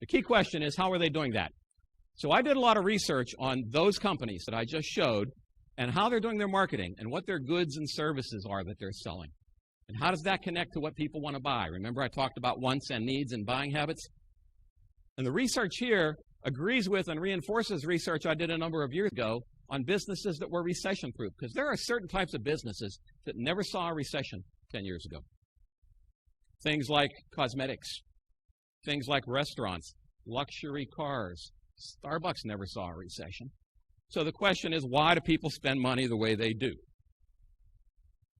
The key question is, how are they doing that? So I did a lot of research on those companies that I just showed and how they're doing their marketing and what their goods and services are that they're selling. And how does that connect to what people want to buy? Remember I talked about wants and needs and buying habits? And the research here agrees with and reinforces research I did a number of years ago on businesses that were recession-proof, because there are certain types of businesses that never saw a recession 10 years ago. Things like cosmetics, things like restaurants, luxury cars. Starbucks never saw a recession. So the question is, why do people spend money the way they do?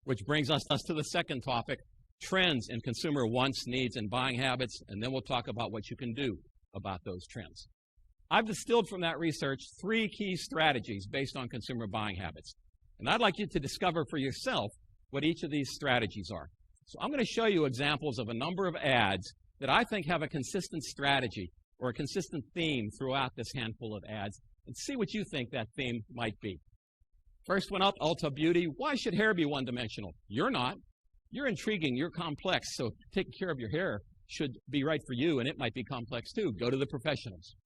Which brings us to the second topic, trends in consumer wants, needs, and buying habits, and then we'll talk about what you can do about those trends. I've distilled from that research 3 key strategies based on consumer buying habits. And I'd like you to discover for yourself what each of these strategies are. So I'm going to show you examples of a number of ads that I think have a consistent strategy or a consistent theme throughout this handful of ads, and see what you think that theme might be. First one up, Ulta Beauty. Why should hair be one-dimensional? You're not. You're intriguing. You're complex. So taking care of your hair should be right for you, and it might be complex too. Go to the professionals.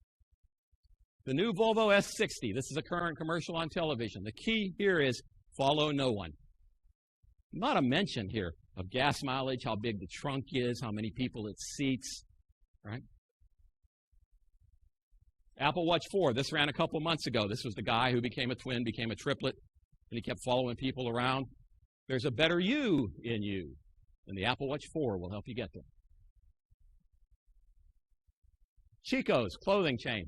The new Volvo S60. This is a current commercial on television. The key here is follow no one. Not a mention here of gas mileage, how big the trunk is, how many people it seats, right? Apple Watch 4. This ran a couple months ago. This was the guy who became a twin, became a triplet, and he kept following people around. There's a better you in you, and the Apple Watch 4 will help you get there. Chico's clothing chain.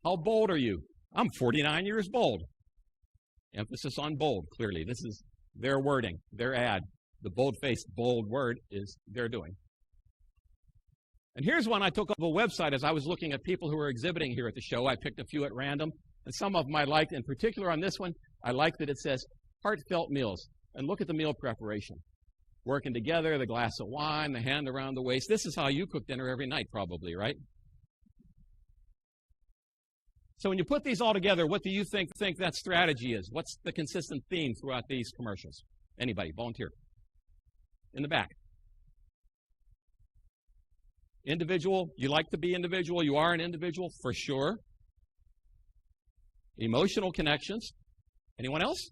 How bold are you? I'm 49 years bold. Emphasis on bold, clearly. This is their wording, their ad. The bold-faced, bold word is their doing. And here's one I took off a website as I was looking at people who were exhibiting here at the show. I picked a few at random, and some of them I liked. In particular on this one, I like that it says heartfelt meals. And look at the meal preparation. Working together, the glass of wine, the hand around the waist. This is how you cook dinner every night, probably, right? So when you put these all together, what do you think that strategy is? What's the consistent theme throughout these commercials? Anybody, volunteer. In the back. Individual, you like to be individual, you are an individual, for sure. Emotional connections. Anyone else?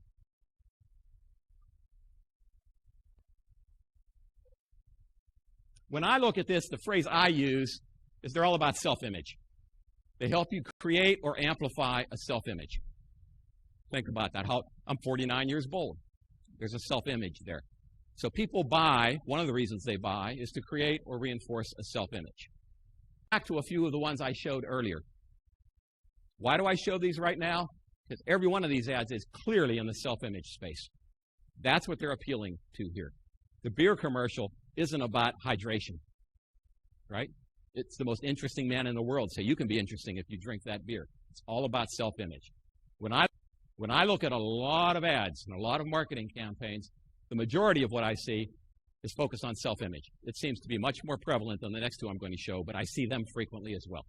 When I look at this, the phrase I use is they're all about self-image. They help you create or amplify a self-image. Think about that. I'm 49 years old. There's a self-image there. So people buy, one of the reasons they buy is to create or reinforce a self-image. Back to a few of the ones I showed earlier. Why do I show these right now? Because every one of these ads is clearly in the self-image space. That's what they're appealing to here. The beer commercial isn't about hydration, right? It's the most interesting man in the world, so you can be interesting if you drink that beer. It's all about self-image. When I look at a lot of ads and a lot of marketing campaigns, the majority of what I see is focused on self-image. It seems to be much more prevalent than the next two I'm going to show, but I see them frequently as well.